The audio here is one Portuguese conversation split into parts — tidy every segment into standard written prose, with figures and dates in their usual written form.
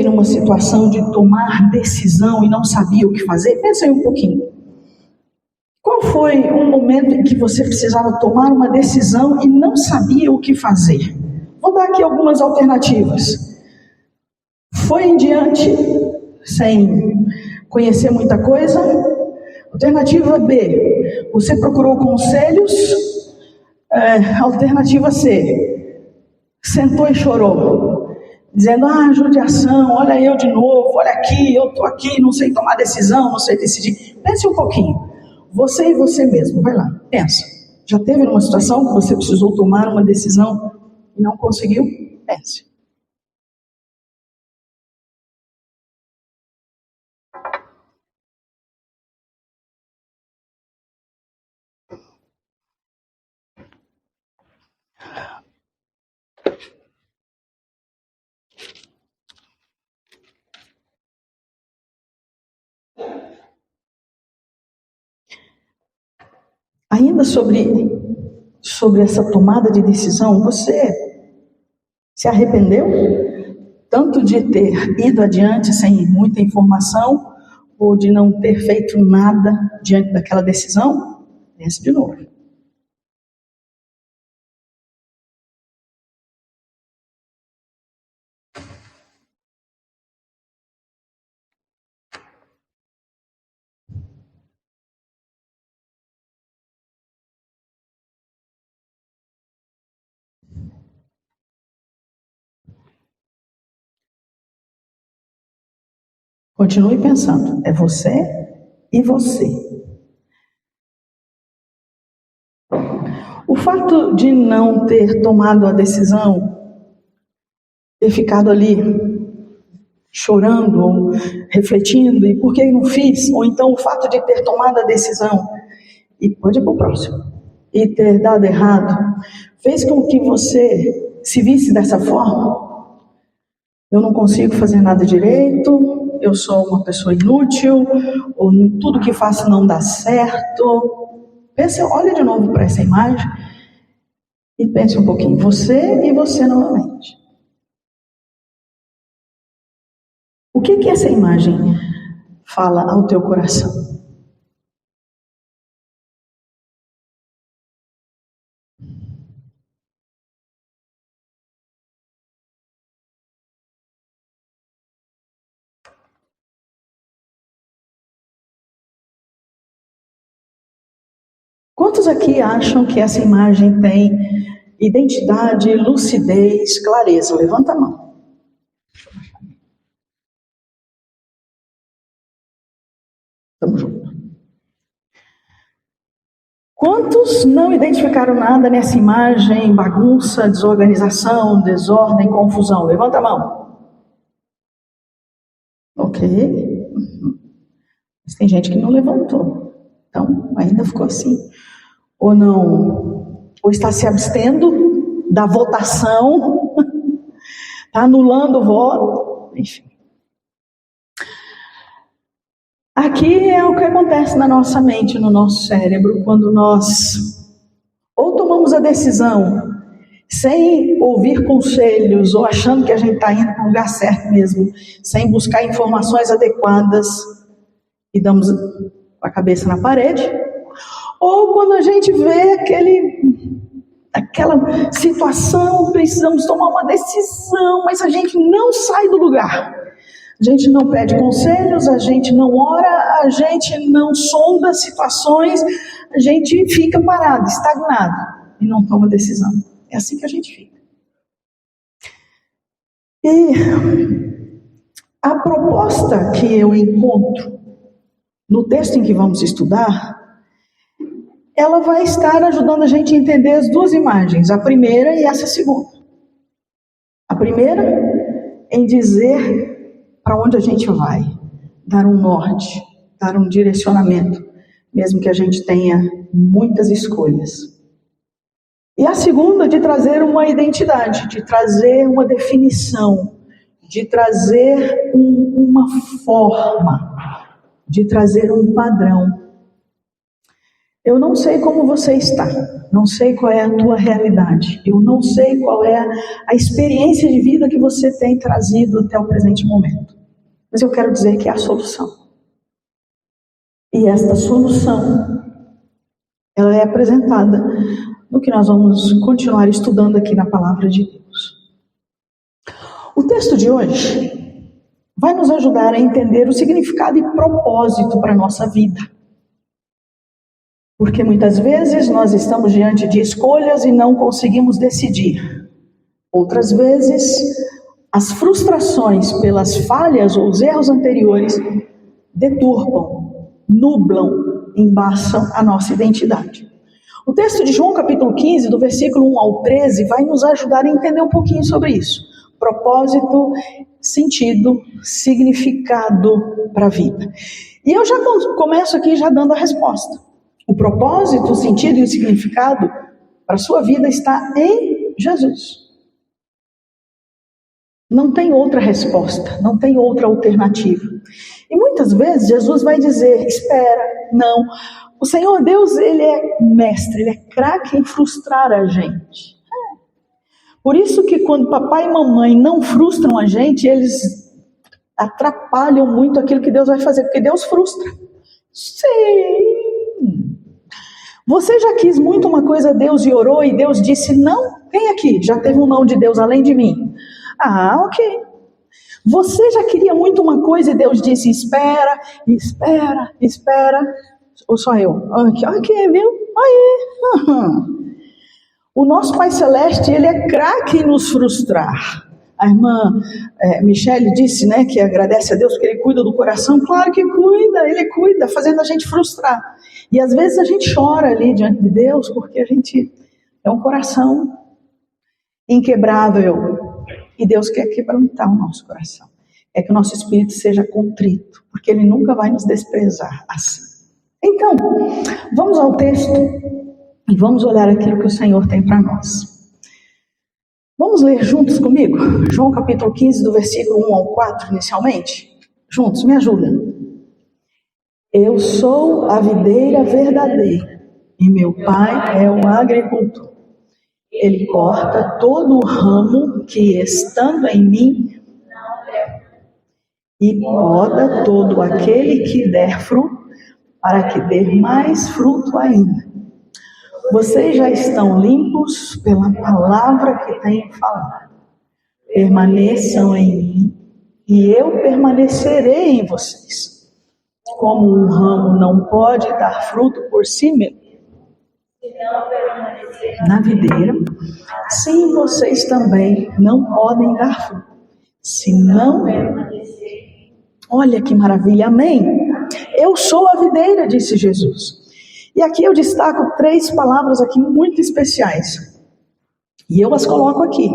esteve numa situação de tomar decisão e não sabia o que fazer? Pensa aí um pouquinho. Qual foi um momento em que você precisava tomar uma decisão e não sabia o que fazer? Vou dar aqui algumas alternativas. Foi em diante, sem conhecer muita coisa? Alternativa B, você procurou conselhos? Alternativa C, sentou e chorou, dizendo, judiação, olha eu de novo, olha aqui, eu estou aqui, não sei tomar decisão, não sei decidir. Pense um pouquinho, você e você mesmo, vai lá, pensa. Já teve uma situação que você precisou tomar uma decisão e não conseguiu? Pense. Ainda sobre essa tomada de decisão, você se arrependeu? Tanto de ter ido adiante sem muita informação, ou de não ter feito nada diante daquela decisão? Pense de novo. Continue pensando, é você e você. O fato de não ter tomado a decisão, ter ficado ali chorando, ou refletindo, e por que não fiz? Ou então o fato de ter tomado a decisão, e pode ir para o próximo, e ter dado errado, fez com que você se visse dessa forma? Eu não consigo fazer nada direito, eu sou uma pessoa inútil, ou tudo que faço não dá certo. Pense, olha de novo para essa imagem e pense um pouquinho, você e você novamente. O que essa imagem fala ao teu coração? Quantos aqui acham que essa imagem tem identidade, lucidez, clareza? Levanta a mão. Estamos juntos. Quantos não identificaram nada nessa imagem? Bagunça, desorganização, desordem, confusão. Levanta a mão. Ok. Mas tem gente que não levantou. Então, ainda ficou assim. Ou não, ou está se abstendo da votação, está anulando o voto, enfim. Aqui é o que acontece na nossa mente, no nosso cérebro, quando nós ou tomamos a decisão sem ouvir conselhos, ou achando que a gente está indo para o lugar certo mesmo, sem buscar informações adequadas, e damos a cabeça na parede, ou quando a gente vê aquela situação, precisamos tomar uma decisão, mas a gente não sai do lugar. A gente não pede conselhos, a gente não ora, a gente não sonda situações, a gente fica parado, estagnado e não toma decisão. É assim que a gente fica. E a proposta que eu encontro no texto em que vamos estudar, ela vai estar ajudando a gente a entender as duas imagens, a primeira e essa segunda. A primeira em dizer para onde a gente vai, dar um norte, dar um direcionamento, mesmo que a gente tenha muitas escolhas. E a segunda de trazer uma identidade, de trazer uma definição, de trazer uma forma, de trazer um padrão. Eu não sei como você está, não sei qual é a tua realidade, eu não sei qual é a experiência de vida que você tem trazido até o presente momento, mas eu quero dizer que é a solução. E esta solução, ela é apresentada no que nós vamos continuar estudando aqui na Palavra de Deus. O texto de hoje vai nos ajudar a entender o significado e propósito para a nossa vida. Porque muitas vezes nós estamos diante de escolhas e não conseguimos decidir. Outras vezes, as frustrações pelas falhas ou os erros anteriores deturpam, nublam, embaçam a nossa identidade. O texto de João capítulo 15, do versículo 1 ao 13, vai nos ajudar a entender um pouquinho sobre isso. Propósito, sentido, significado para a vida. E eu já começo aqui já dando a resposta. O propósito, o sentido e o significado para a sua vida está em Jesus. Não tem outra resposta, não tem outra alternativa. E muitas vezes Jesus vai dizer, espera, não. O Senhor Deus, Ele é mestre, Ele é craque em frustrar a gente. Por isso que quando papai e mamãe não frustram a gente, eles atrapalham muito aquilo que Deus vai fazer, porque Deus frustra. Sim. Você já quis muito uma coisa a Deus e orou e Deus disse não? Quem aqui já teve um não de Deus além de mim? Ah, ok. Você já queria muito uma coisa e Deus disse espera, espera, espera. Ou só eu? Ok, viu? Aí. O nosso Pai Celeste, Ele é craque em nos frustrar. A irmã Michele disse, né, que agradece a Deus porque Ele cuida do coração. Claro que cuida, Ele cuida, fazendo a gente frustrar. E às vezes a gente chora ali diante de Deus porque a gente é um coração inquebrável. E Deus quer quebrantar o nosso coração. É que o nosso espírito seja contrito, porque Ele nunca vai nos desprezar assim. Então, vamos ao texto e vamos olhar aquilo que o Senhor tem para nós. Vamos ler juntos comigo? João capítulo 15, do versículo 1 ao 4, inicialmente. Juntos, me ajudem. Eu sou a videira verdadeira e meu pai é o agricultor. Ele corta todo o ramo que estando em mim e poda todo aquele que der fruto, para que dê mais fruto ainda. Vocês já estão limpos pela palavra que tenho falado. Permaneçam em mim e eu permanecerei em vocês. Como um ramo não pode dar fruto por si mesmo, na videira, sim, vocês também não podem dar fruto, se não permanecerem. Olha que maravilha, amém? Eu sou a videira, disse Jesus. E aqui eu destaco 3 palavras aqui muito especiais. E eu as coloco aqui.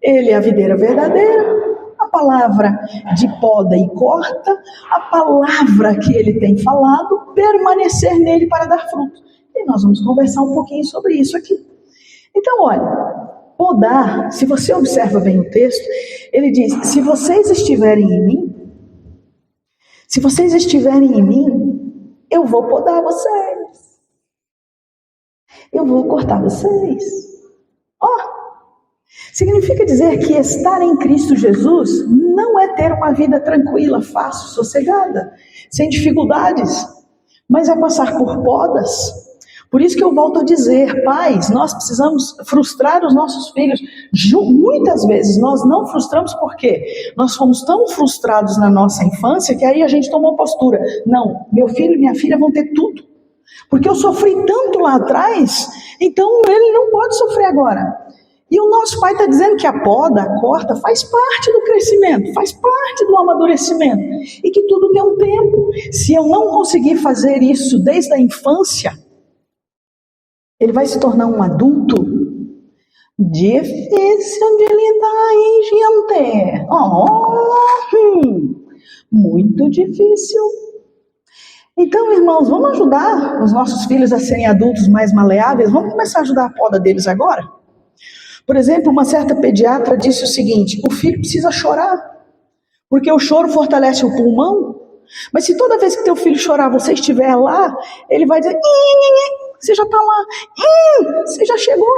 Ele é a videira verdadeira, a palavra de poda e corta, a palavra que ele tem falado, permanecer nele para dar fruto. E nós vamos conversar um pouquinho sobre isso aqui. Então, olha, podar, se você observa bem o texto, ele diz, se vocês estiverem em mim, eu vou podar vocês. Eu vou cortar vocês. Significa dizer que estar em Cristo Jesus não é ter uma vida tranquila, fácil, sossegada, sem dificuldades, mas é passar por podas. Por isso que eu volto a dizer, pais, nós precisamos frustrar os nossos filhos. Muitas vezes nós não frustramos porque nós fomos tão frustrados na nossa infância que aí a gente tomou postura. Não, meu filho e minha filha vão ter tudo. Porque eu sofri tanto lá atrás, então ele não pode sofrer agora. E o nosso pai está dizendo que a poda, a corta, faz parte do crescimento, faz parte do amadurecimento. E que tudo tem um tempo. Se eu não conseguir fazer isso desde a infância, ele vai se tornar um adulto difícil de lidar, hein, gente? Muito difícil. Então, irmãos, vamos ajudar os nossos filhos a serem adultos mais maleáveis? Vamos começar a ajudar a poda deles agora? Por exemplo, uma certa pediatra disse o seguinte, o filho precisa chorar, porque o choro fortalece o pulmão. Mas se toda vez que teu filho chorar, você estiver lá, ele vai dizer, Você já está lá. Você já chegou.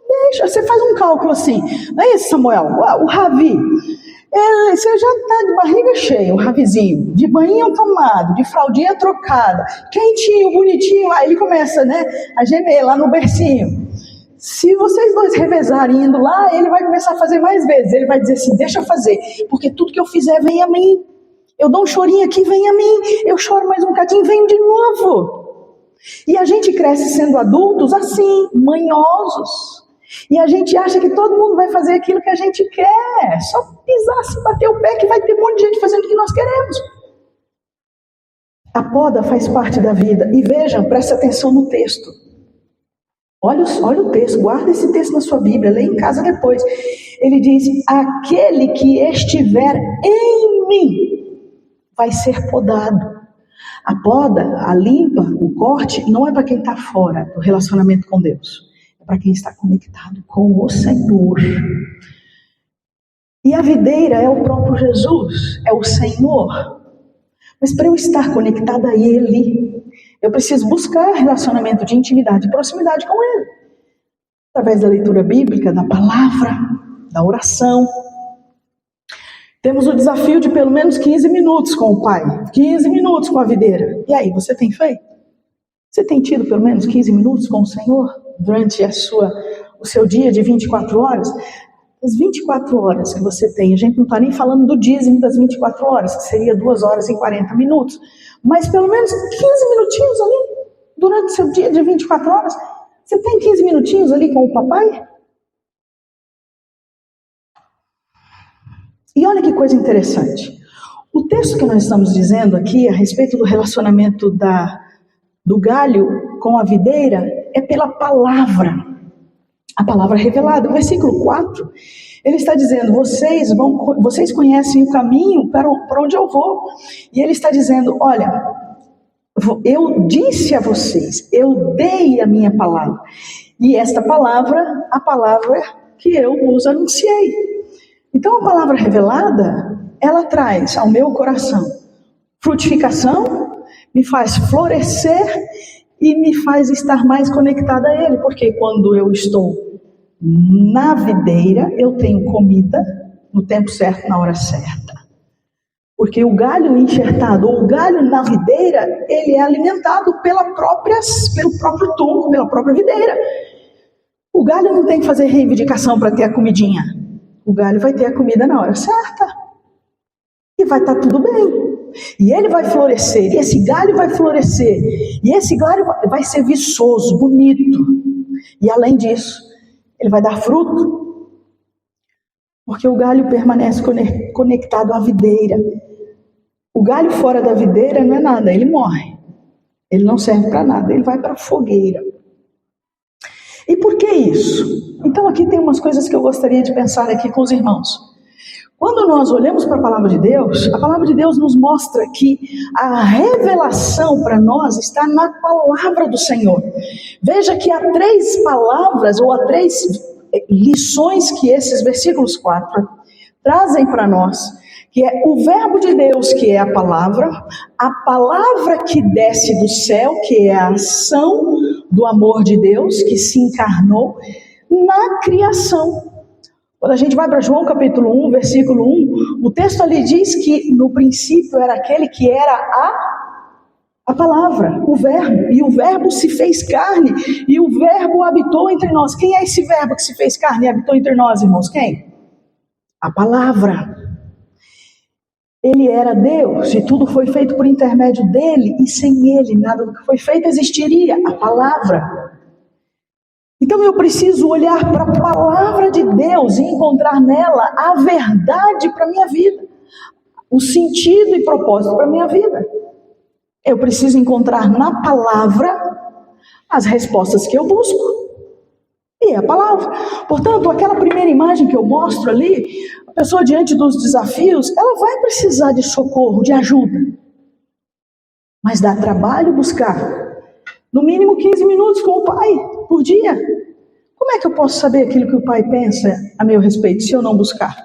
Deixa, você faz um cálculo assim. Não é isso, Samuel? O Ravi. Você já está de barriga cheia, o Ravizinho, de banho tomado, de fraldinha trocada, quentinho, bonitinho, lá ele começa, né, a gemer lá no bercinho. Se vocês dois revezarem indo lá, ele vai começar a fazer mais vezes. Ele vai dizer assim, deixa eu fazer, porque tudo que eu fizer vem a mim. Eu dou um chorinho aqui, vem a mim. Eu choro mais um bocadinho, vem de novo. E a gente cresce sendo adultos assim, manhosos. E a gente acha que todo mundo vai fazer aquilo que a gente quer. Só pisar, se bater o pé, que vai ter um monte de gente fazendo o que nós queremos. A poda faz parte da vida. E vejam, presta atenção no texto. Olha o texto, guarda esse texto na sua Bíblia, lê em casa depois. Ele diz, aquele que estiver em mim vai ser podado. A poda, a limpa, o corte, não é para quem está fora do relacionamento com Deus. Para quem está conectado com o Senhor. E a videira é o próprio Jesus, é o Senhor. Mas para eu estar conectada a Ele, eu preciso buscar relacionamento de intimidade e proximidade com Ele. Através da leitura bíblica, da palavra, da oração. Temos o desafio de pelo menos 15 minutos com o Pai, 15 minutos com a videira. E aí, você tem feito? Você tem tido pelo menos 15 minutos com o Senhor? Durante o seu dia de 24 horas, as 24 horas que você tem, a gente não está nem falando do dízimo das 24 horas, que seria 2 horas e 40 minutos, mas pelo menos 15 minutinhos ali, durante o seu dia de 24 horas, você tem 15 minutinhos ali com o papai? E olha que coisa interessante, o texto que nós estamos dizendo aqui, a respeito do relacionamento do galho com a videira, é pela palavra, a palavra revelada. O versículo 4, ele está dizendo, vocês conhecem o caminho para onde eu vou. E ele está dizendo, olha, eu disse a vocês, eu dei a minha palavra. E esta palavra, a palavra que eu vos anunciei. Então a palavra revelada, ela traz ao meu coração frutificação, me faz florescer e me faz estar mais conectada a Ele, porque quando eu estou na videira, eu tenho comida no tempo certo, na hora certa. Porque o galho enxertado, ou o galho na videira, ele é alimentado pelo próprio tronco, pela própria videira. O galho não tem que fazer reivindicação para ter a comidinha. O galho vai ter a comida na hora certa. E vai estar tudo bem. E ele vai florescer, e esse galho vai florescer, e esse galho vai ser viçoso, bonito, e além disso, ele vai dar fruto, porque o galho permanece conectado à videira. O galho fora da videira não é nada, ele morre, ele não serve para nada, ele vai para a fogueira. E por que isso? Então aqui tem umas coisas que eu gostaria de pensar aqui com os irmãos. Quando nós olhamos para a palavra de Deus nos mostra que a revelação para nós está na palavra do Senhor. Veja que há 3 palavras, ou há 3 lições que esses versículos 4 trazem para nós, que é o verbo de Deus, que é a palavra que desce do céu, que é a ação do amor de Deus, que se encarnou na criação. Quando a gente vai para João capítulo 1, versículo 1, o texto ali diz que no princípio era aquele que era a palavra, o verbo, e o verbo se fez carne, e o verbo habitou entre nós. Quem é esse verbo que se fez carne e habitou entre nós, irmãos? Quem? A palavra. Ele era Deus, e tudo foi feito por intermédio dele, e sem ele nada do que foi feito existiria, a palavra. Então eu preciso olhar para a palavra de Deus e encontrar nela a verdade para a minha vida, o sentido e propósito para a minha vida. Eu preciso encontrar na palavra as respostas que eu busco. E é a palavra. Portanto, aquela primeira imagem que eu mostro ali, a pessoa diante dos desafios, ela vai precisar de socorro, de ajuda. Mas dá trabalho buscar no mínimo 15 minutos com o Pai por dia. Como é que eu posso saber aquilo que o Pai pensa a meu respeito se eu não buscar?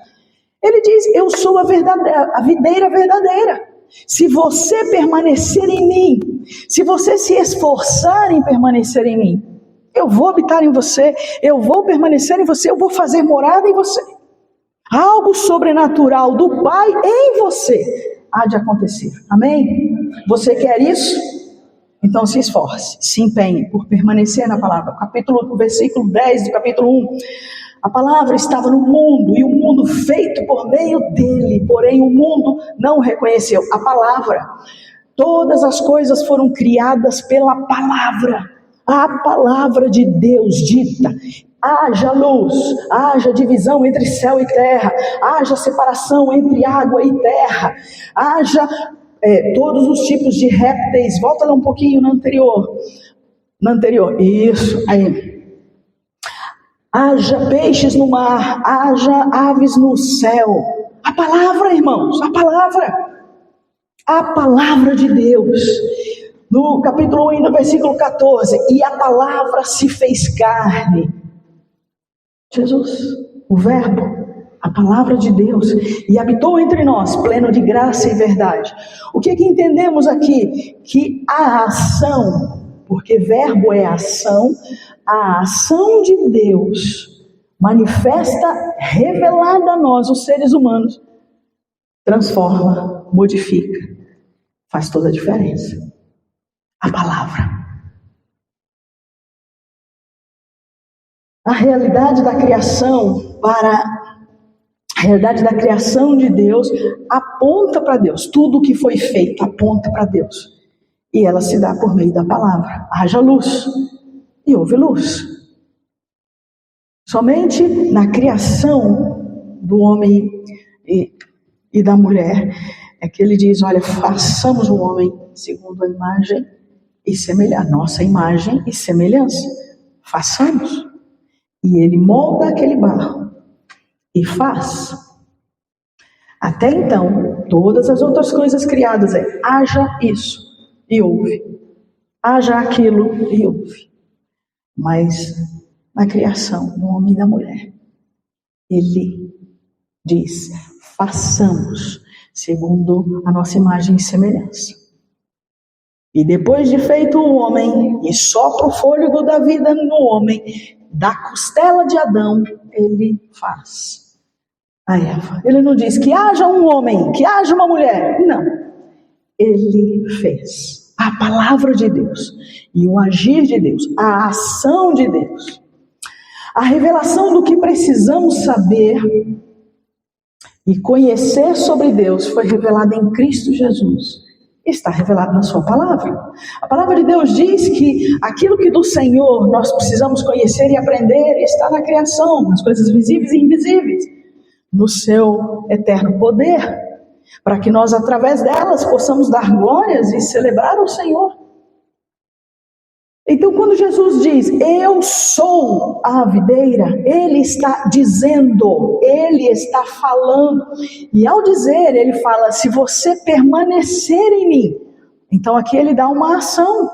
Ele diz, eu sou a videira verdadeira. Se você permanecer em mim, se você se esforçar em permanecer em mim, eu vou habitar em você, eu vou permanecer em você, eu vou fazer morada em você. Algo sobrenatural do Pai em você há de acontecer. Amém? Você quer isso? Então se esforce, se empenhe por permanecer na palavra. O versículo 10 do capítulo 1. A palavra estava no mundo, e o mundo feito por meio dele, porém o mundo não reconheceu a palavra. Todas as coisas foram criadas pela palavra, a palavra de Deus dita. Haja luz, haja divisão entre céu e terra, haja separação entre água e terra, haja todos os tipos de répteis. Volta lá um pouquinho no anterior. Isso, aí. Haja peixes no mar, haja aves no céu. A palavra, irmãos, a palavra de Deus. No capítulo 1, no versículo 14, e a palavra se fez carne. Jesus, o verbo, a palavra de Deus, e habitou entre nós, pleno de graça e verdade. O que entendemos aqui? Que a ação, porque verbo é ação, a ação de Deus manifesta, revelada a nós, os seres humanos, transforma, modifica, faz toda a diferença. A palavra. A realidade da criação a realidade da criação de Deus aponta para Deus. Tudo o que foi feito aponta para Deus. E ela se dá por meio da palavra. Haja luz. E houve luz. Somente na criação do homem e da mulher é que ele diz, olha, façamos o homem segundo a imagem e semelhança, nossa imagem e semelhança. Façamos. E ele molda aquele barro e faz. Até então, todas as outras coisas criadas haja isso e houve. Haja aquilo e houve. Mas na criação do homem e da mulher, ele diz, façamos segundo a nossa imagem e semelhança. E depois de feito o homem, e sopra o fôlego da vida no homem, da costela de Adão, ele faz a Eva. Ele não diz que haja um homem, que haja uma mulher. Não. Ele fez. A palavra de Deus e o agir de Deus, a ação de Deus. A revelação do que precisamos saber e conhecer sobre Deus foi revelada em Cristo Jesus. Está revelado na sua palavra. A palavra de Deus diz que aquilo que do Senhor nós precisamos conhecer e aprender está na criação, nas coisas visíveis e invisíveis, no seu eterno poder, para que nós através delas possamos dar glórias e celebrar o Senhor. Então quando Jesus diz, eu sou a videira, Ele está dizendo, Ele está falando. E ao dizer, Ele fala, se você permanecer em mim. Então aqui Ele dá uma ação.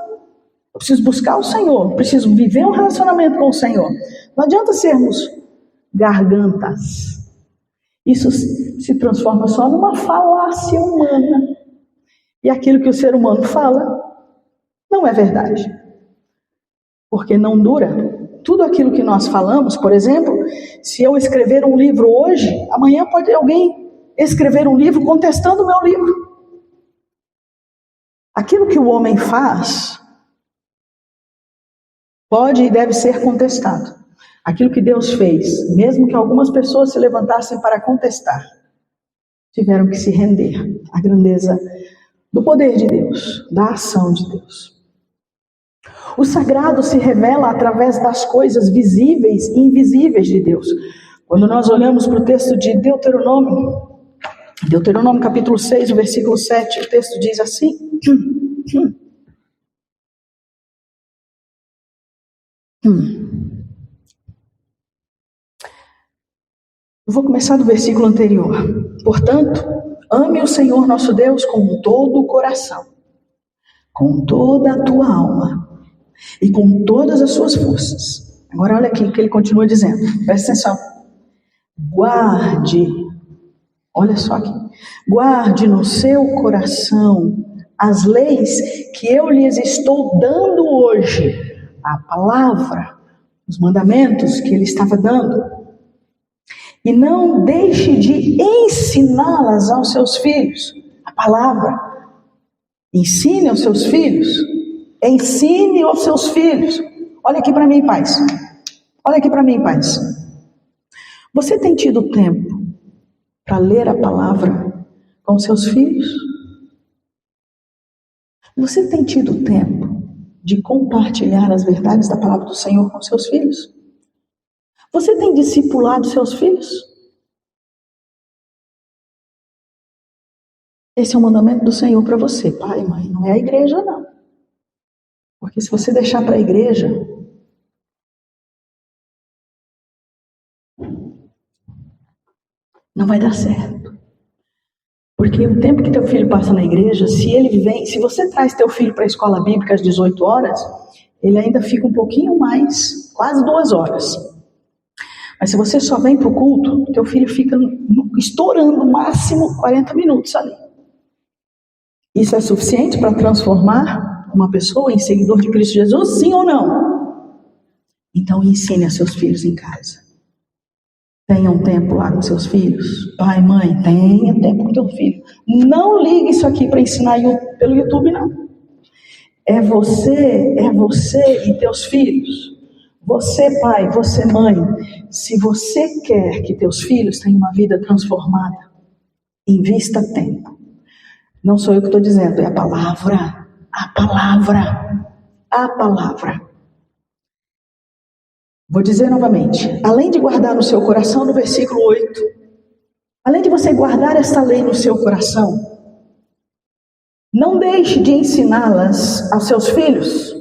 Eu preciso buscar o Senhor, preciso viver um relacionamento com o Senhor. Não adianta sermos gargantas. Isso se transforma só numa falácia humana. E aquilo que o ser humano fala não é verdade. Porque não dura. Tudo aquilo que nós falamos, por exemplo, se eu escrever um livro hoje, amanhã pode alguém escrever um livro contestando o meu livro. Aquilo que o homem faz pode e deve ser contestado. Aquilo que Deus fez, mesmo que algumas pessoas se levantassem para contestar, tiveram que se render à grandeza do poder de Deus, da ação de Deus. O sagrado se revela através das coisas visíveis e invisíveis de Deus. Quando nós olhamos para o texto de Deuteronômio capítulo 6, o versículo 7, o texto diz assim. Eu vou começar do versículo anterior. Portanto, ame o Senhor nosso Deus com todo o coração, com toda a tua alma e com todas as suas forças. Agora olha aqui o que ele continua dizendo. Presta atenção. Guarde, olha só aqui. Guarde no seu coração as leis que eu lhes estou dando hoje, a palavra, os mandamentos que ele estava dando. E não deixe de ensiná-las aos seus filhos, a palavra. Ensine aos seus filhos. Ensine aos seus filhos. Olha aqui para mim, pais. Olha aqui para mim, pais. Você tem tido tempo para ler a palavra com seus filhos? Você tem tido tempo de compartilhar as verdades da palavra do Senhor com seus filhos? Você tem discipulado seus filhos? Esse é o mandamento do Senhor para você, pai e mãe. Não é a igreja, não. Porque se você deixar para a igreja, não vai dar certo. Porque o tempo que teu filho passa na igreja, se você traz teu filho para a escola bíblica às 18 horas, ele ainda fica um pouquinho mais, quase 2 horas. Mas se você só vem para o culto, teu filho fica estourando o máximo 40 minutos ali. Isso é suficiente para transformar uma pessoa em seguidor de Cristo Jesus? Sim ou não? Então ensine a seus filhos em casa. Tenha um tempo lá com seus filhos. Pai, mãe, tenha tempo com teu filho. Não ligue isso aqui para ensinar pelo YouTube, não. É você e teus filhos. Você, pai, você, mãe. Se você quer que teus filhos tenham uma vida transformada, invista tempo. Não sou eu que estou dizendo, é a palavra. A palavra. A palavra. Vou dizer novamente, além de guardar no seu coração, no versículo 8, além de você guardar esta lei no seu coração, não deixe de ensiná-las aos seus filhos.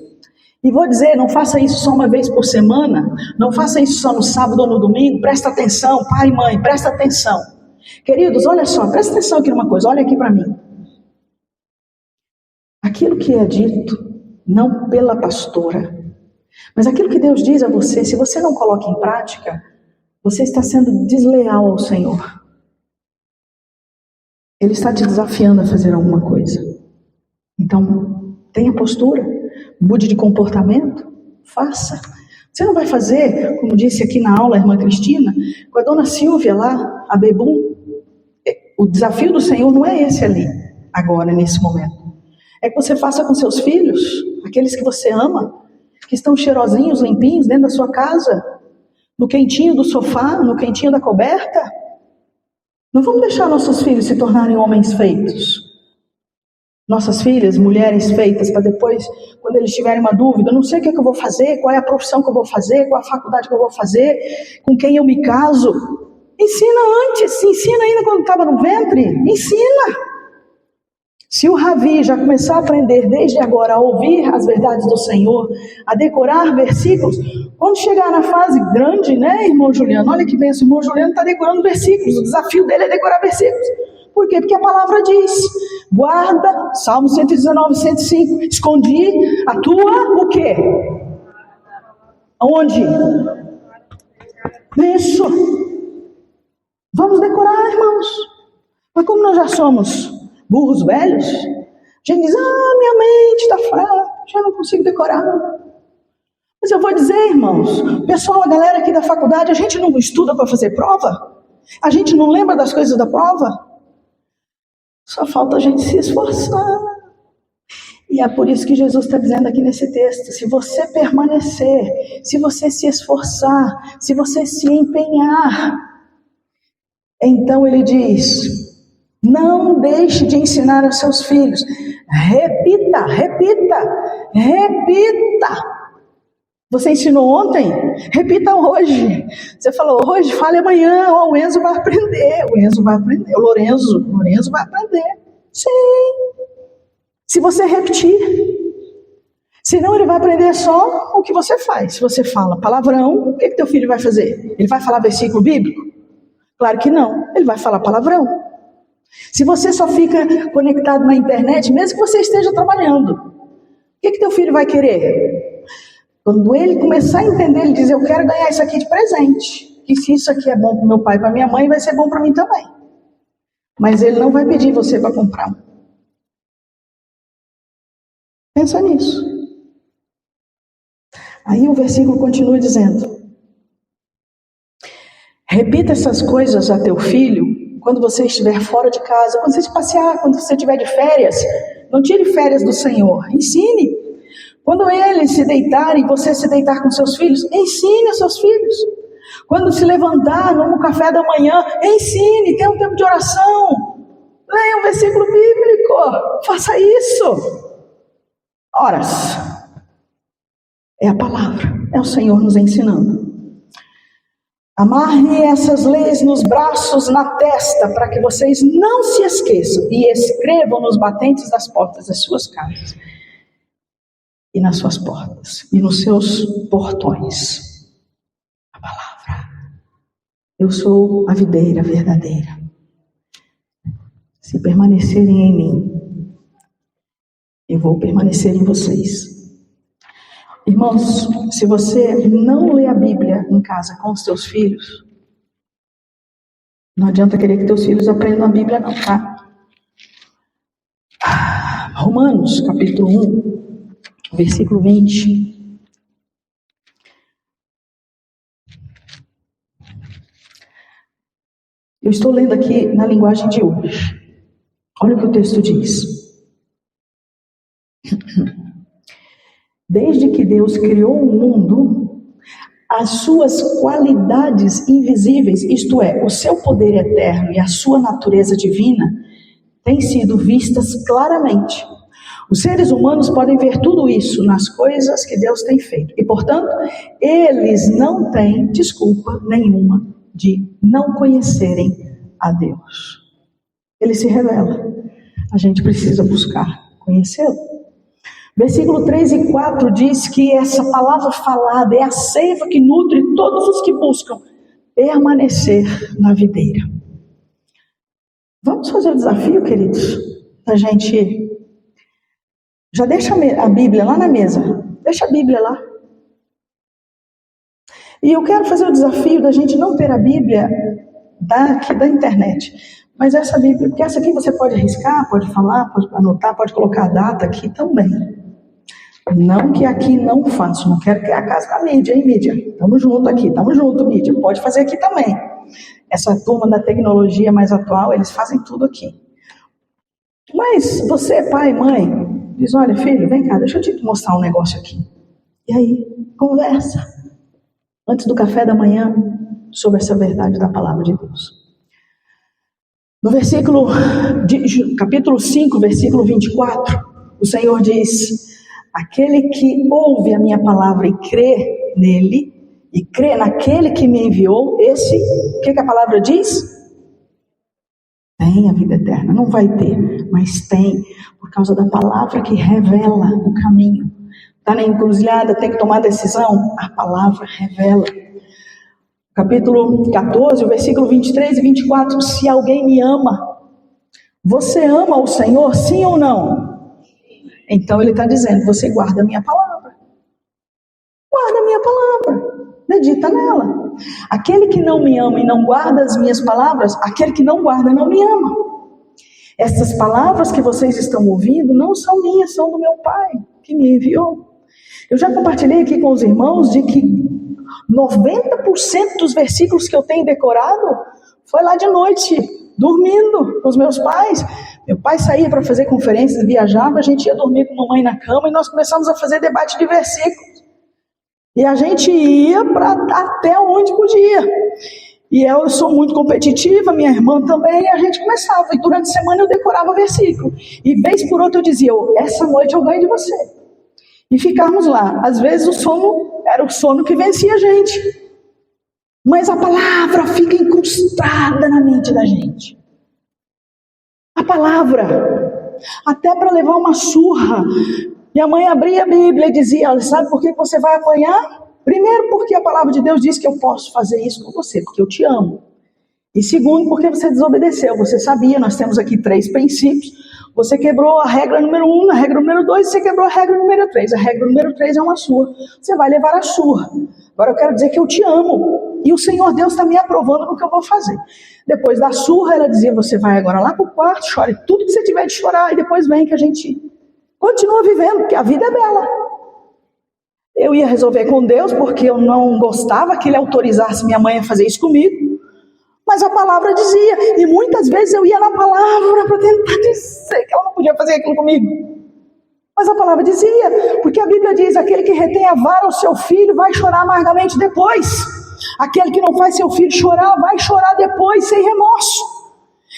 E vou dizer, não faça isso só uma vez por semana, não faça isso só no sábado ou no domingo, presta atenção, pai e mãe, presta atenção. Queridos, olha só, presta atenção aqui numa coisa, olha aqui para mim. Aquilo que é dito, não pela pastora, mas aquilo que Deus diz a você, se você não coloca em prática, você está sendo desleal ao Senhor. Ele está te desafiando a fazer alguma coisa. Então, tenha postura, mude de comportamento, faça. Você não vai fazer, como disse aqui na aula a irmã Cristina, com a dona Silvia lá, a Bebum. O desafio do Senhor não é esse ali, agora, nesse momento. É que você faça com seus filhos, aqueles que você ama, que estão cheirosinhos, limpinhos, dentro da sua casa, no quentinho do sofá, no quentinho da coberta. Não vamos deixar nossos filhos se tornarem homens feitos. Nossas filhas, mulheres feitas, para depois, quando eles tiverem uma dúvida, não sei o que é que eu vou fazer, qual é a profissão que eu vou fazer, qual é a faculdade que eu vou fazer, com quem eu me caso. Ensina antes, ensina ainda quando estava no ventre, ensina. Se o Ravi já começar a aprender desde agora a ouvir as verdades do Senhor, a decorar versículos, quando chegar na fase grande, né, irmão Juliano? Olha que benção, o irmão Juliano está decorando versículos, o desafio dele é decorar versículos. Por quê? Porque a palavra diz, guarda, Salmo 119, 105, escondi a tua, o quê? Aonde? Isso. Vamos decorar, irmãos. Mas como nós já somos burros velhos, a gente diz, minha mente está fraca, já não consigo decorar. Mas eu vou dizer, irmãos, pessoal, a galera aqui da faculdade, a gente não estuda para fazer prova? A gente não lembra das coisas da prova? Só falta a gente se esforçar. E é por isso que Jesus está dizendo aqui nesse texto, se você permanecer, se você se esforçar, se você se empenhar, então ele diz, não deixe de ensinar aos seus filhos. Repita, repita, repita. Você ensinou ontem? Repita hoje. Você falou hoje, fale amanhã. O Enzo vai aprender. O Enzo vai aprender. O Lorenzo vai aprender. Sim. Se você repetir. Senão ele vai aprender só o que você faz. Se você fala palavrão, o que teu filho vai fazer? Ele vai falar versículo bíblico? Claro que não. Ele vai falar palavrão. Se você só fica conectado na internet, mesmo que você esteja trabalhando, o que teu filho vai querer? Quando ele começar a entender, ele diz, eu quero ganhar isso aqui de presente. E se isso aqui é bom para meu pai e para minha mãe, vai ser bom para mim também. mas Ele não vai pedir você para comprar um. Pensa nisso. Aí o versículo continua dizendo: repita essas coisas a teu filho quando você estiver fora de casa, quando você passear, quando você estiver de férias. Não tire férias do Senhor, ensine. Quando eles se deitarem, você se deitar com seus filhos, ensine aos seus filhos. Quando se levantar no café da manhã, ensine, tenha um tempo de oração. Leia um versículo bíblico, faça isso. Horas. É a palavra, é o Senhor nos ensinando. Amarre essas leis nos braços, na testa, para que vocês não se esqueçam, e escrevam nos batentes das portas das suas casas, e nas suas portas, e nos seus portões. A palavra. Eu sou a videira verdadeira. Se permanecerem em mim, eu vou permanecer em vocês. Irmãos, se você não lê a Bíblia em casa com os teus filhos, não adianta querer que teus filhos aprendam a Bíblia não, tá? Romanos, capítulo 1, versículo 20. Eu estou lendo aqui na linguagem de hoje. Olha o que o texto diz. Desde que Deus criou o mundo, as suas qualidades invisíveis, isto é, o seu poder eterno e a sua natureza divina, têm sido vistas claramente. Os seres humanos podem ver tudo isso nas coisas que Deus tem feito. E, portanto, eles não têm desculpa nenhuma de não conhecerem a Deus. Ele se revela. A gente precisa buscar conhecê-lo. Versículo 3 e 4 diz que essa palavra falada é a seiva que nutre todos os que buscam permanecer na videira. Vamos fazer o desafio, queridos, da gente... Já deixa a Bíblia lá na mesa. Deixa a Bíblia lá. E eu quero fazer o desafio da gente não ter a Bíblia da internet. Mas essa Bíblia, porque essa aqui você pode riscar, pode falar, pode anotar, pode colocar a data aqui também. Não que aqui não faço, não quero criar casa com a mídia, hein, mídia? Tamo junto aqui, tamo junto, mídia. Pode fazer aqui também. Essa turma da tecnologia mais atual, eles fazem tudo aqui. Mas você, pai, mãe, diz, olha, filho, vem cá, deixa eu te mostrar um negócio aqui. E aí, conversa. Antes do café da manhã, sobre essa verdade da palavra de Deus. No versículo, capítulo 5, versículo 24, o Senhor diz... Aquele que ouve a minha palavra e crê nele, e crê naquele que me enviou, esse, o que a palavra diz? Tem a vida eterna. Não vai ter, mas tem, por causa da palavra que revela o caminho. Está na encruzilhada, tem que tomar decisão? A palavra revela. Capítulo 14, versículo 23 e 24. Se alguém me ama, você ama o Senhor, sim ou não? Então ele está dizendo, você guarda a minha palavra. Guarda a minha palavra. Medita nela. Aquele que não me ama e não guarda as minhas palavras, aquele que não guarda não me ama. Essas palavras que vocês estão ouvindo não são minhas, são do meu Pai, que me enviou. Eu já compartilhei aqui com os irmãos de que 90% dos versículos que eu tenho decorado foi lá de noite, dormindo com os meus pais. Meu pai saía para fazer conferências, viajava, a gente ia dormir com a mamãe na cama e nós começamos a fazer debate de versículos. E a gente ia para até onde podia. E eu sou muito competitiva, minha irmã também, e a gente começava. E durante a semana eu decorava versículo. E vez por outra eu dizia, essa noite eu ganho de você. E ficávamos lá. Às vezes o sono era o sono que vencia a gente. Mas a palavra fica incrustada na mente da gente. A palavra, até para levar uma surra. Minha mãe abria a Bíblia e dizia, sabe por que você vai apanhar? Primeiro, porque a palavra de Deus diz que eu posso fazer isso com você, porque eu te amo. E segundo, porque você desobedeceu. Você sabia, nós temos aqui 3 princípios. Você quebrou a regra número 1, a regra número 2, você quebrou a regra número 3. A regra número 3 é uma surra. Você vai levar a surra. Agora eu quero dizer que eu te amo. E o Senhor Deus está me aprovando no que eu vou fazer. Depois da surra, ela dizia, você vai agora lá para o quarto, chore tudo que você tiver de chorar, e depois vem que a gente continua vivendo, porque a vida é bela. Eu ia resolver com Deus, porque eu não gostava que Ele autorizasse minha mãe a fazer isso comigo. Mas a palavra dizia, e muitas vezes eu ia na palavra para tentar dizer que ela não podia fazer aquilo comigo. Mas a palavra dizia, porque a Bíblia diz, aquele que retém a vara ao seu filho vai chorar amargamente depois. Aquele que não faz seu filho chorar, vai chorar depois, sem remorso.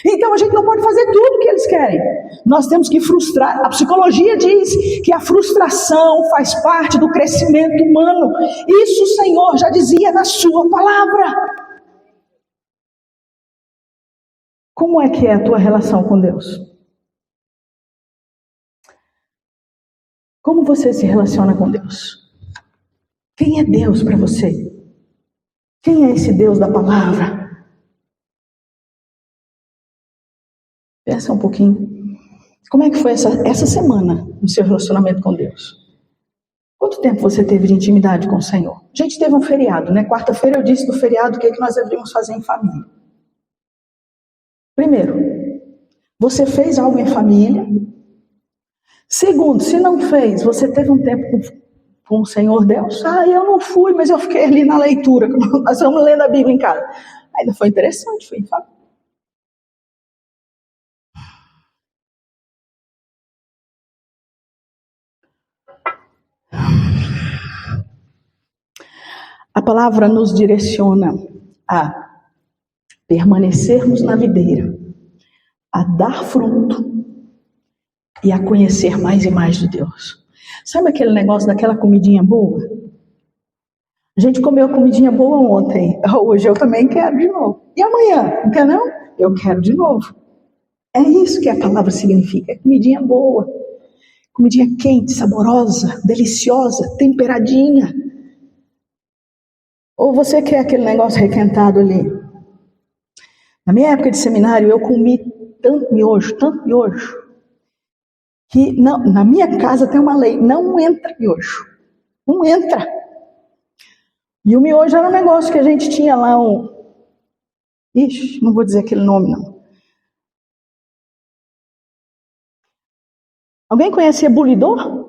Então a gente não pode fazer tudo o que eles querem. Nós temos que frustrar. A psicologia diz que a frustração faz parte do crescimento humano. Isso o Senhor já dizia na sua palavra. Como é que é a tua relação com Deus? Como você se relaciona com Deus? Quem é Deus para você? Quem é esse Deus da palavra? Pensa um pouquinho. Como é que foi essa semana no seu relacionamento com Deus? Quanto tempo você teve de intimidade com o Senhor? A gente teve um feriado, né? Quarta-feira eu disse do feriado o que nós deveríamos fazer em família. Primeiro, você fez algo em família? Segundo, se não fez, você teve um tempo com o Senhor Deus? Eu não fui, mas eu fiquei ali na leitura. Nós estamos lendo a Bíblia em casa. Ainda foi interessante, foi em família. A palavra nos direciona a permanecermos na videira, a dar fruto e a conhecer mais e mais de Deus. Sabe aquele negócio daquela comidinha boa? A gente comeu comidinha boa ontem, hoje eu também quero de novo. E amanhã, não quer não? Eu quero de novo. É isso que a palavra significa, é comidinha boa. Comidinha quente, saborosa, deliciosa, temperadinha. Ou você quer aquele negócio requentado ali? Na minha época de seminário, eu comi tanto miojo, que não, na minha casa tem uma lei, não entra miojo. Não entra. E o miojo era um negócio que a gente tinha lá, Ixi, não vou dizer aquele nome não. Alguém conhece ebulidor?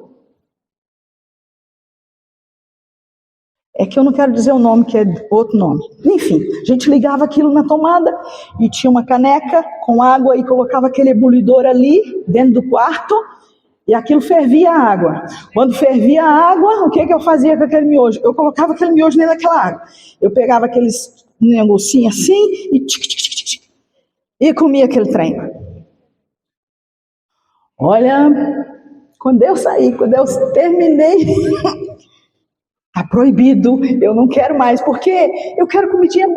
É que eu não quero dizer o nome, que é outro nome. Enfim, a gente ligava aquilo na tomada e tinha uma caneca com água e colocava aquele ebulidor ali dentro do quarto e aquilo fervia a água. Quando fervia a água, o que eu fazia com aquele miojo? Eu colocava aquele miojo dentro daquela água. Eu pegava aqueles negocinho assim e comia aquele trem. Olha, quando eu saí, quando eu terminei... Está proibido, eu não quero mais, porque eu quero comidinha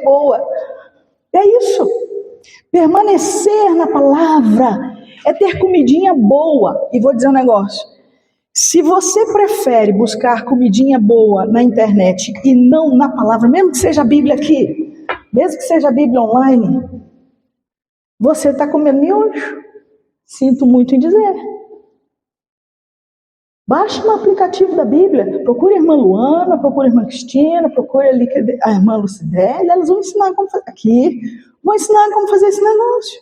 boa. É isso. Permanecer na palavra é ter comidinha boa. E vou dizer um negócio. Se você prefere buscar comidinha boa na internet e não na palavra, mesmo que seja a Bíblia aqui, mesmo que seja a Bíblia online, você está comendo miojo. Sinto muito em dizer. Baixe no aplicativo da Bíblia, procure a irmã Luana, procure a irmã Cristina, procure ali a irmã Lucidélia, elas vão ensinar como fazer aqui, vão ensinar como fazer esse negócio.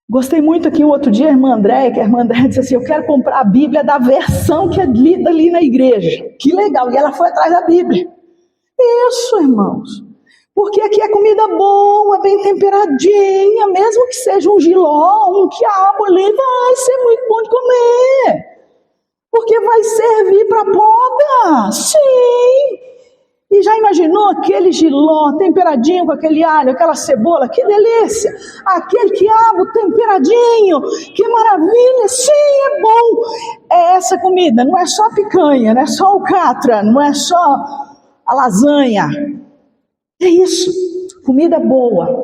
Gostei muito aqui, o outro dia, a irmã Andréia, que a irmã Andréia disse assim, eu quero comprar a Bíblia da versão que é lida ali na igreja. Que legal, e ela foi atrás da Bíblia. Isso, irmãos, porque aqui é comida boa, bem temperadinha, mesmo que seja um jiló, um quiabo ali, vai ser muito bom de comer. Porque vai servir para poda. Sim. E já imaginou aquele jiló temperadinho com aquele alho, aquela cebola? Que delícia. Aquele quiabo temperadinho. Que maravilha. Sim, é bom. É essa comida. Não é só picanha, não é só alcatra, não é só a lasanha. É isso. Comida boa.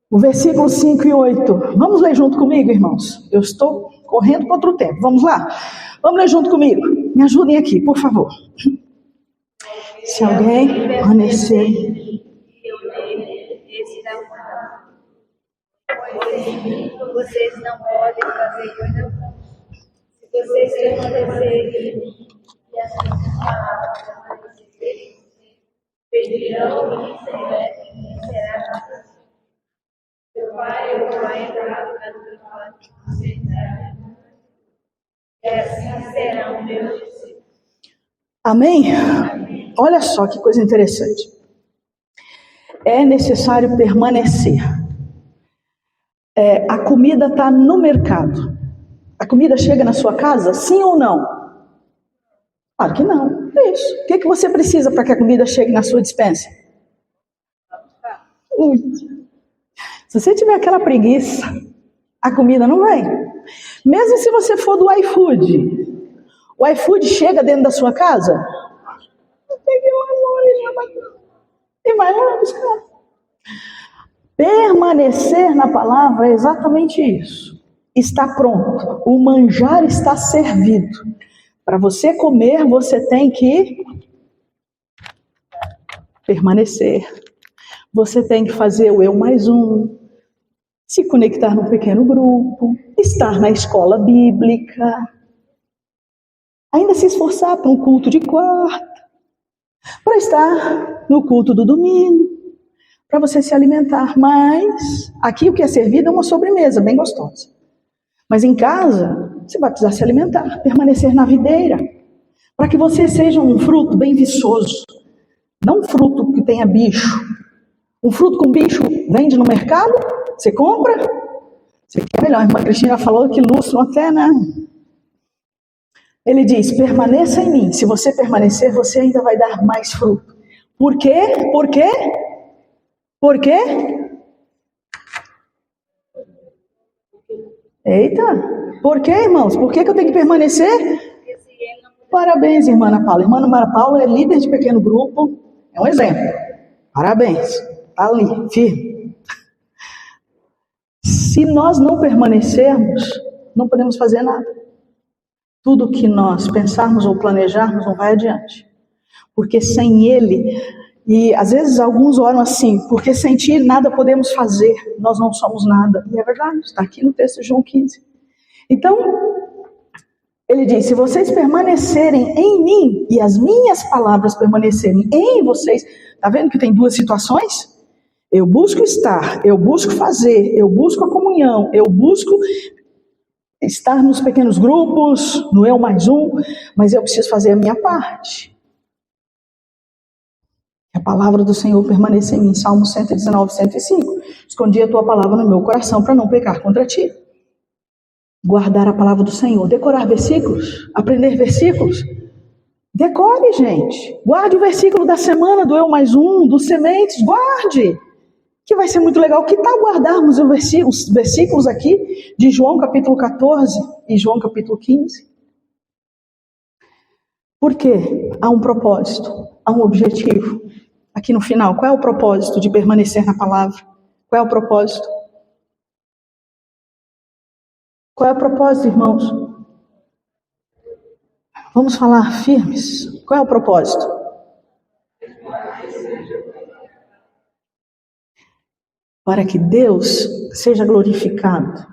O versículo 5 e 8. Vamos ler junto comigo, irmãos? Eu estou correndo contra o tempo. Vamos lá? Vamos ler junto comigo. Me ajudem aqui, por favor. Se alguém permanecer... Vocês não podem fazer coisa. Se vocês permanecerem e essas palavras para vocês pedirão e receberem e será dado. Seu Pai, eu vou entrar no caso do Pai, você dará. E assim serão meus discípulos. Amém? Olha só que coisa interessante. É necessário permanecer. A comida está no mercado. A comida chega na sua casa, sim ou não? Claro que não. É isso. O que você precisa para que a comida chegue na sua despensa? Se você tiver aquela preguiça, a comida não vem. Mesmo se você for do iFood, o iFood chega dentro da sua casa? Tem que ir lá e vai lá buscar. Permanecer na palavra é exatamente isso. Está pronto. O manjar está servido. Para você comer, você tem que permanecer. Você tem que fazer o eu mais um. Se conectar num pequeno grupo. Estar na escola bíblica. Ainda se esforçar para um culto de quarta. Para estar no culto do domingo. Para você se alimentar. Mas aqui o que é servido é uma sobremesa bem gostosa. Mas em casa, você vai precisar se alimentar, permanecer na videira, para que você seja um fruto bem viçoso, não um fruto que tenha bicho. Um fruto com bicho vende no mercado, você compra, você quer melhor. A irmã Cristina falou que lúcio até, né? Ele diz, permaneça em mim. Se você permanecer, você ainda vai dar mais fruto. Por quê? Por quê? Por quê? Eita, por que, irmãos? Por que eu tenho que permanecer? Parabéns, irmã Ana Paula. Irmã Ana Paula é líder de pequeno grupo, é um exemplo. Parabéns, está ali, firme. Se nós não permanecermos, não podemos fazer nada. Tudo que nós pensarmos ou planejarmos não vai adiante. Porque sem Ele, e às vezes alguns oram assim, porque sem Ti nada podemos fazer, nós não somos nada. E é verdade, está aqui no texto de João 15. Então, ele diz, se vocês permanecerem em mim, e as minhas palavras permanecerem em vocês, está vendo que tem duas situações? Eu busco estar, eu busco fazer, eu busco a comunhão, eu busco estar nos pequenos grupos, no eu mais um, mas eu preciso fazer a minha parte. A palavra do Senhor permanece em mim. Salmo 119, 105. Escondi a tua palavra no meu coração para não pecar contra ti. Guardar a palavra do Senhor. Decorar versículos. Aprender versículos. Decore, gente. Guarde o versículo da semana do eu mais um, dos sementes. Guarde. Que vai ser muito legal. Que tal guardarmos os versículos aqui de João capítulo 14 e João capítulo 15? Por quê? Há um propósito. Há um objetivo. Aqui no final, qual é o propósito de permanecer na palavra? Qual é o propósito? Qual é o propósito, irmãos? Vamos falar firmes. Qual é o propósito? Para que Deus seja glorificado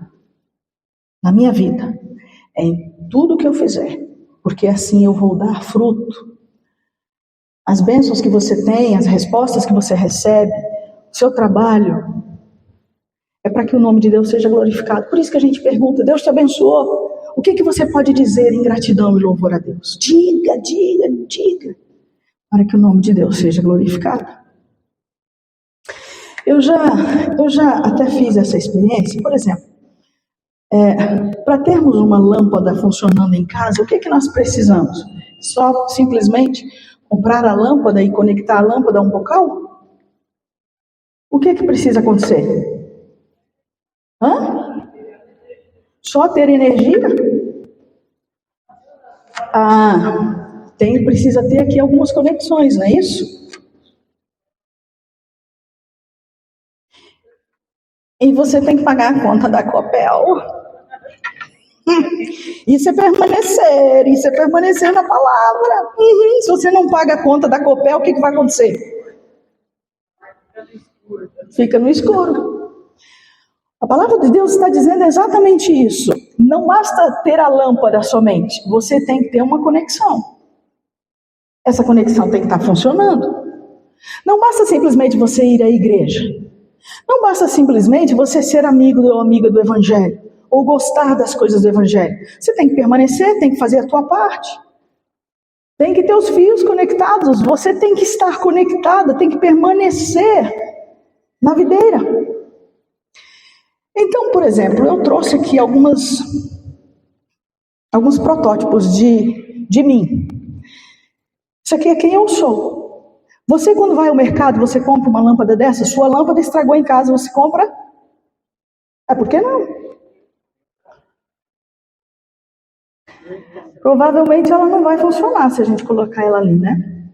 na minha vida, em tudo que eu fizer, porque assim eu vou dar fruto. As bênçãos que você tem, as respostas que você recebe, o seu trabalho, é para que o nome de Deus seja glorificado. Por isso que a gente pergunta, Deus te abençoou, o que você pode dizer em gratidão e louvor a Deus? Diga, para que o nome de Deus seja glorificado. Eu já até fiz essa experiência, por exemplo, para termos uma lâmpada funcionando em casa, o que nós precisamos? Só simplesmente comprar a lâmpada e conectar a lâmpada a um bocal? O que precisa acontecer? Só ter energia? Precisa ter aqui algumas conexões, não é isso? E você tem que pagar a conta da Copel. Isso é permanecer na palavra. Se você não paga a conta da Copel, o que vai acontecer? Fica no escuro. A palavra de Deus está dizendo exatamente isso. Não basta ter a lâmpada somente, você tem que ter uma conexão. Essa conexão tem que estar funcionando. Não basta simplesmente você ir à igreja. Não basta simplesmente você ser amigo ou amiga do Evangelho, ou gostar das coisas do Evangelho. Você tem que permanecer, tem que fazer a tua parte. Tem que ter os fios conectados, você tem que estar conectada, tem que permanecer na videira. Então, por exemplo, eu trouxe aqui alguns protótipos de mim. Isso aqui é quem eu sou. Você, quando vai ao mercado, você compra uma lâmpada dessa, sua lâmpada estragou em casa, você compra? Por que não? Provavelmente ela não vai funcionar se a gente colocar ela ali, né?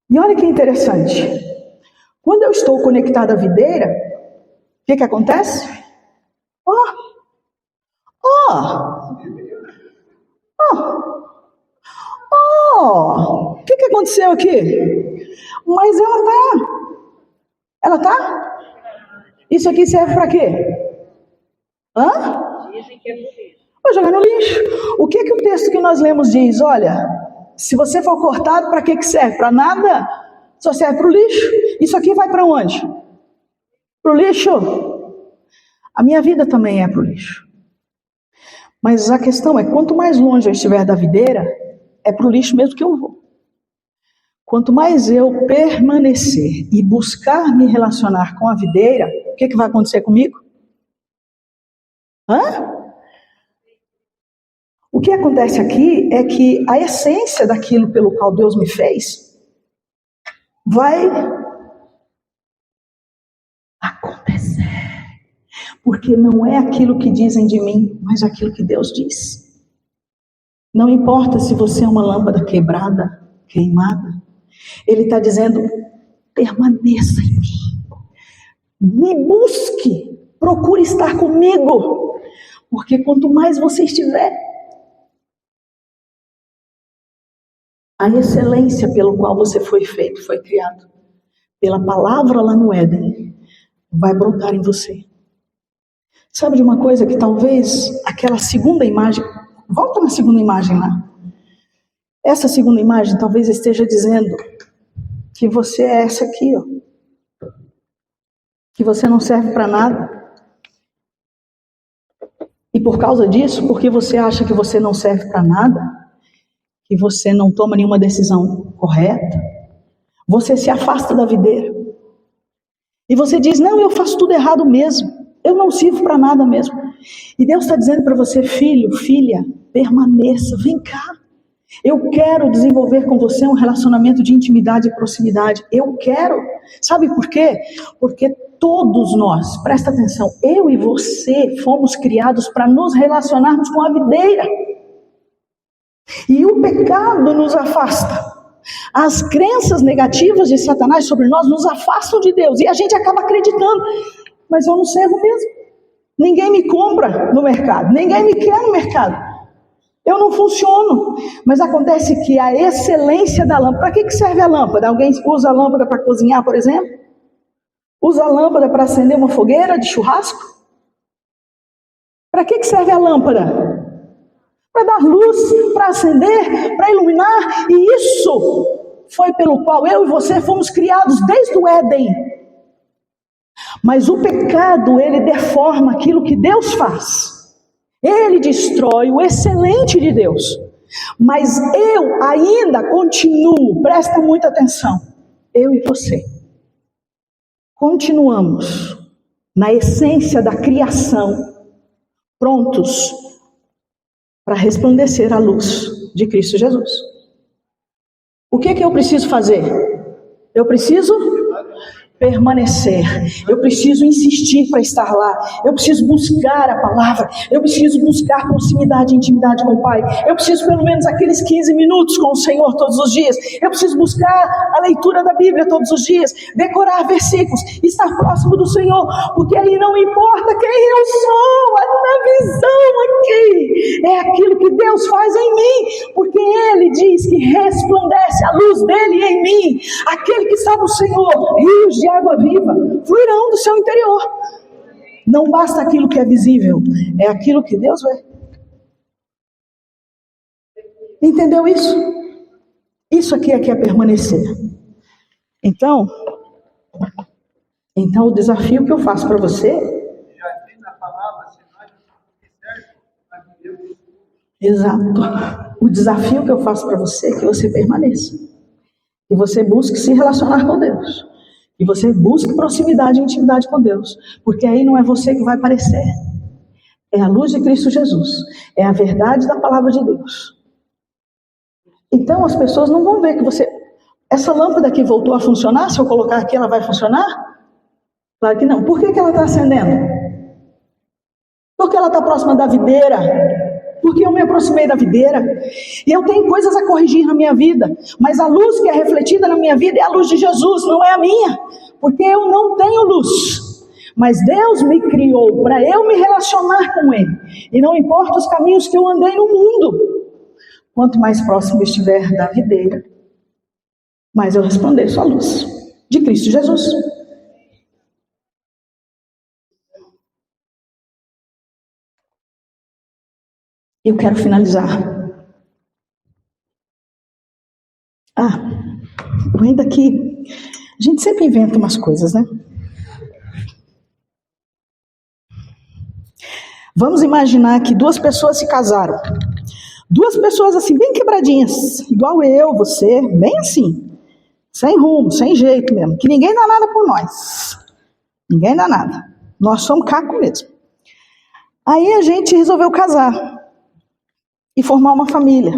E olha que interessante. Quando eu estou conectada à videira, o que acontece? O que aconteceu aqui? Mas ela tá? Isso aqui serve para quê? Dizem que é por isso. Vou jogar no lixo. O que o texto que nós lemos diz? Olha, se você for cortado, para que serve? Para nada? Só serve para o lixo. Isso aqui vai para onde? Para o lixo. A minha vida também é para o lixo. Mas a questão é, quanto mais longe eu estiver da videira, é para o lixo mesmo que eu vou. Quanto mais eu permanecer e buscar me relacionar com a videira, o que vai acontecer comigo? O que acontece aqui é que a essência daquilo pelo qual Deus me fez vai acontecer. Porque não é aquilo que dizem de mim, mas aquilo que Deus diz. Não importa se você é uma lâmpada quebrada, queimada. Ele está dizendo, permaneça em mim. Me busque, procure estar comigo. Porque quanto mais você estiver, a excelência pelo qual você foi feito, foi criado, pela palavra lá no Éden, vai brotar em você. Sabe de uma coisa que talvez aquela segunda imagem, volta na segunda imagem lá. Essa segunda imagem talvez esteja dizendo que você é essa aqui, que você não serve para nada. E por causa disso, porque você acha que você não serve para nada, que você não toma nenhuma decisão correta, você se afasta da videira. E você diz, não, eu faço tudo errado mesmo, eu não sirvo para nada mesmo. E Deus está dizendo para você, filho, filha, permaneça, vem cá. Eu quero desenvolver com você um relacionamento de intimidade e proximidade. Eu quero. Sabe por quê? Porque todos nós, presta atenção, eu e você fomos criados para nos relacionarmos com a videira. E o pecado nos afasta. As crenças negativas de Satanás sobre nós nos afastam de Deus. E a gente acaba acreditando, mas eu não servo mesmo. Ninguém me compra no mercado, ninguém me quer no mercado. Eu não funciono. Mas acontece que a excelência da lâmpada... Para que serve a lâmpada? Alguém usa a lâmpada para cozinhar, por exemplo? Usa a lâmpada para acender uma fogueira de churrasco? Para que serve a lâmpada? Para dar luz, para acender, para iluminar. E isso foi pelo qual eu e você fomos criados desde o Éden. Mas o pecado, ele deforma aquilo que Deus faz. Ele destrói o excelente de Deus. Mas eu ainda continuo, presta muita atenção, eu e você, continuamos na essência da criação, prontos para resplandecer a luz de Cristo Jesus. O que eu preciso fazer? Eu preciso permanecer, eu preciso insistir para estar lá, eu preciso buscar a palavra, eu preciso buscar proximidade e intimidade com o Pai, eu preciso pelo menos aqueles 15 minutos com o Senhor todos os dias, eu preciso buscar a leitura da Bíblia todos os dias, decorar versículos, estar próximo do Senhor, porque aí não importa quem eu sou, a visão aqui é aquilo que Deus faz em mim, porque Ele diz que resplandece a luz dele em mim, aquele que está no Senhor, rios de água viva fluirão do seu interior. Não basta aquilo que é visível, é aquilo que Deus vê. Entendeu isso? Isso aqui é que é permanecer. Então o desafio que eu faço para você... Exato. O desafio que eu faço para você é que você permaneça. Que você busque se relacionar com Deus. Que você busque proximidade e intimidade com Deus. Porque aí não é você que vai aparecer. É a luz de Cristo Jesus. É a verdade da palavra de Deus. Então as pessoas não vão ver que você... Essa lâmpada aqui voltou a funcionar? Se eu colocar aqui, ela vai funcionar? Claro que não. Por que ela está acendendo? Porque ela está próxima da videira. Porque eu me aproximei da videira. E eu tenho coisas a corrigir na minha vida. Mas a luz que é refletida na minha vida é a luz de Jesus, não é a minha. Porque eu não tenho luz. Mas Deus me criou para eu me relacionar com Ele. E não importa os caminhos que eu andei no mundo. Quanto mais próximo estiver da videira, mais eu resplandeço a luz de Cristo Jesus. Eu quero finalizar. Eu ainda aqui... A gente sempre inventa umas coisas, né? Vamos imaginar que duas pessoas se casaram. Duas pessoas assim, bem quebradinhas. Igual eu, você, bem assim. Sem rumo, sem jeito mesmo. Que ninguém dá nada por nós. Ninguém dá nada. Nós somos caco mesmo. Aí a gente resolveu casar. E formar uma família.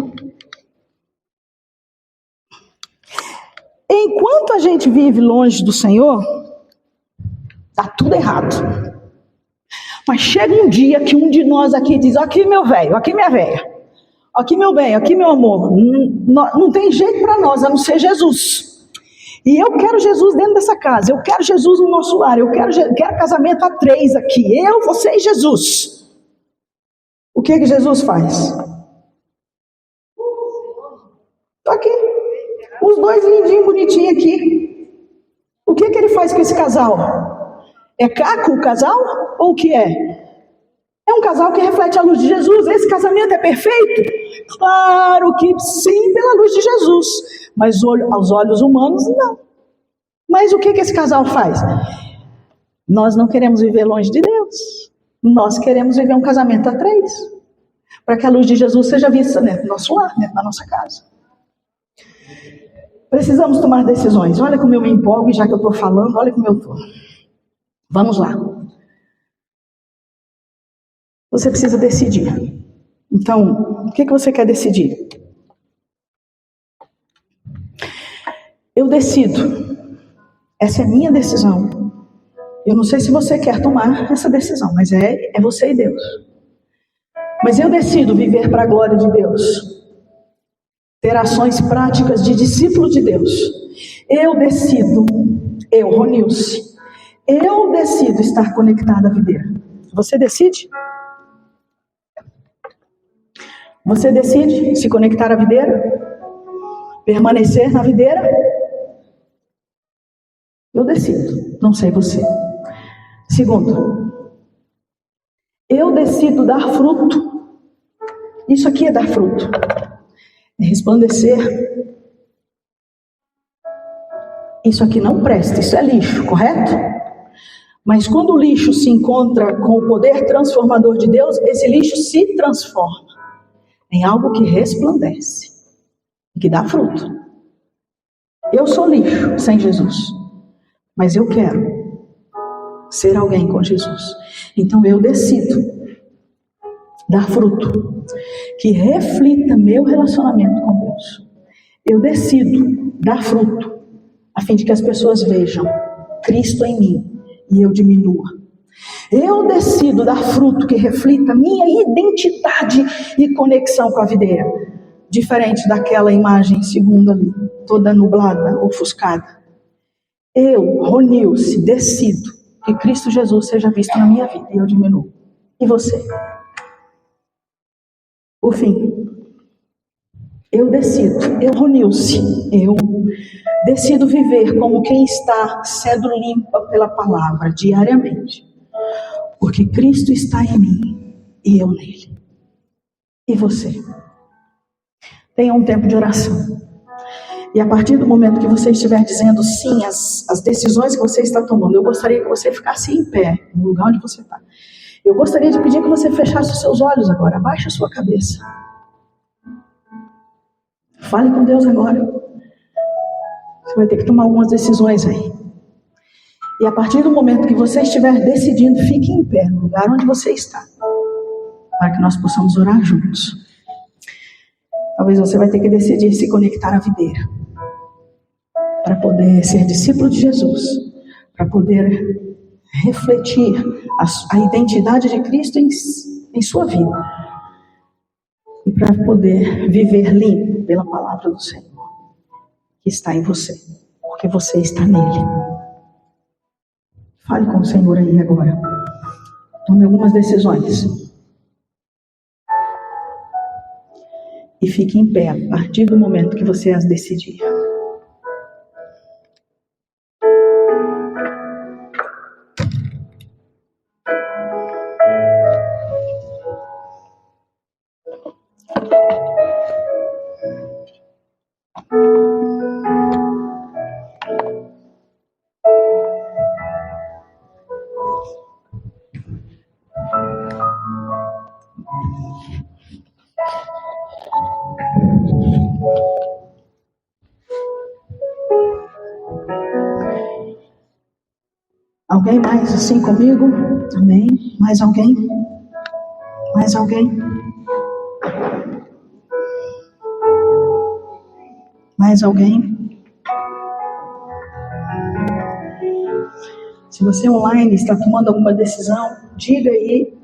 Enquanto a gente vive longe do Senhor, tá tudo errado. Mas chega um dia que um de nós aqui diz: aqui meu velho, aqui minha velha, aqui meu bem, aqui meu amor. Não tem jeito para nós a não ser Jesus. E eu quero Jesus dentro dessa casa. Eu quero Jesus no nosso lar. Eu quero casamento a 3 aqui. Eu, você e Jesus. O que Jesus faz? Aqui, os dois lindinhos, bonitinhos aqui. O que ele faz com esse casal? É caco o casal? Ou o que é? É um casal que reflete a luz de Jesus. Esse casamento é perfeito? Claro que sim, pela luz de Jesus. Mas aos olhos humanos, não. Mas o que esse casal faz? Nós não queremos viver longe de Deus. Nós queremos viver um casamento a 3. Para que a luz de Jesus seja vista dentro do nosso lar, dentro da nossa casa. Precisamos tomar decisões. Olha como eu me empolgo, já que eu estou falando, olha como eu estou. Vamos lá. Você precisa decidir. Então, o que você quer decidir? Eu decido. Essa é a minha decisão. Eu não sei se você quer tomar essa decisão, mas é você e Deus. Mas eu decido viver para a glória de Deus. Ter ações práticas de discípulo de Deus. Eu decido, Ronilce, eu decido estar conectada à videira. Você decide? Você decide se conectar à videira? Permanecer na videira? Eu decido, não sei você. Segundo, eu decido dar fruto. Isso aqui é dar fruto. É resplandecer. Isso aqui não presta, isso é lixo, correto? Mas quando o lixo se encontra com o poder transformador de Deus, esse lixo se transforma em algo que resplandece, que dá fruto. Eu sou lixo sem Jesus, mas eu quero ser alguém com Jesus. Então eu decido dar fruto que reflita meu relacionamento com Deus. Eu decido dar fruto a fim de que as pessoas vejam Cristo em mim e eu diminua. Eu decido dar fruto que reflita minha identidade e conexão com a videira, diferente daquela imagem segunda ali, toda nublada, ofuscada. Eu, Ronilce, decido que Cristo Jesus seja visto na minha vida e eu diminuo. E você? Por fim, eu decido, Ronilce, eu decido viver como quem está sendo limpa pela palavra diariamente. Porque Cristo está em mim e eu nele. E você? Tenha um tempo de oração. E a partir do momento que você estiver dizendo sim às decisões que você está tomando, eu gostaria que você ficasse em pé, no lugar onde você está. Eu gostaria de pedir que você fechasse os seus olhos agora, abaixe a sua cabeça. Fale com Deus agora. Você vai ter que tomar algumas decisões aí. E a partir do momento que você estiver decidindo, fique em pé, no lugar onde você está, para que nós possamos orar juntos. Talvez você vai ter que decidir se conectar à videira, para poder ser discípulo de Jesus, para poder refletir a identidade de Cristo em sua vida, e para poder viver limpo pela palavra do Senhor, que está em você, porque você está nele. Fale com o Senhor aí agora. Tome algumas decisões. E fique em pé a partir do momento que você as decidir. Alguém mais assim comigo? Amém? Mais alguém? Mais alguém? Mais alguém? Se você online está tomando alguma decisão, diga aí,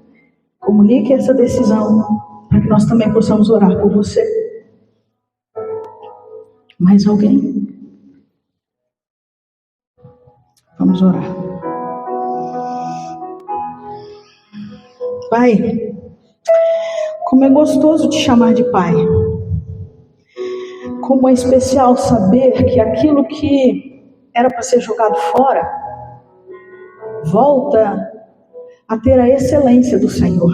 comunique essa decisão, para que nós também possamos orar por você. Mais alguém? Vamos orar. Pai, como é gostoso te chamar de Pai. Como é especial saber que aquilo que era para ser jogado fora, volta a ter a excelência do Senhor.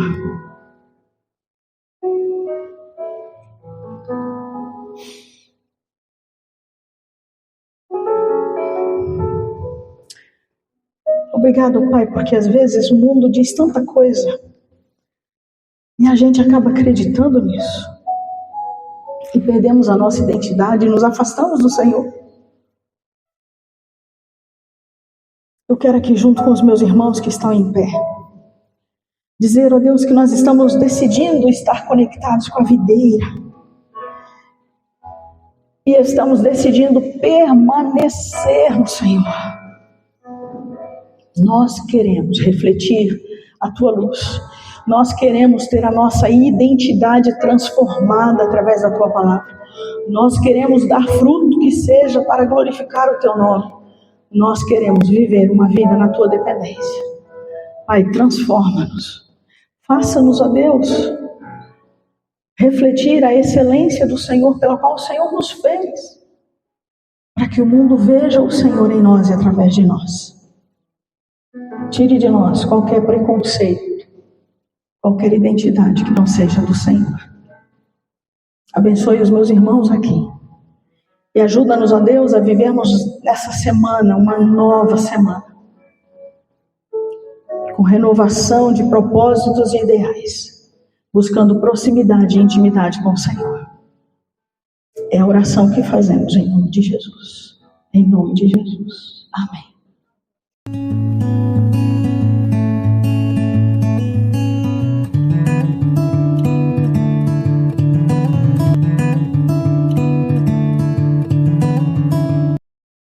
Obrigado, Pai, porque às vezes o mundo diz tanta coisa e a gente acaba acreditando nisso. E perdemos a nossa identidade e nos afastamos do Senhor. Eu quero aqui, junto com os meus irmãos que estão em pé, dizer, ó Deus, que nós estamos decidindo estar conectados com a videira. E estamos decidindo permanecer no Senhor. Nós queremos refletir a Tua luz. Nós queremos ter a nossa identidade transformada através da Tua palavra. Nós queremos dar fruto que seja para glorificar o Teu nome. Nós queremos viver uma vida na Tua dependência. Pai, transforma-nos. Faça-nos, ó Deus, refletir a excelência do Senhor pela qual o Senhor nos fez. Para que o mundo veja o Senhor em nós e através de nós. Tire de nós qualquer preconceito, qualquer identidade que não seja do Senhor. Abençoe os meus irmãos aqui. E ajuda-nos, ó Deus, a vivermos nessa semana, uma nova semana. Com renovação de propósitos e ideais. Buscando proximidade e intimidade com o Senhor. É a oração que fazemos em nome de Jesus. Em nome de Jesus. Amém.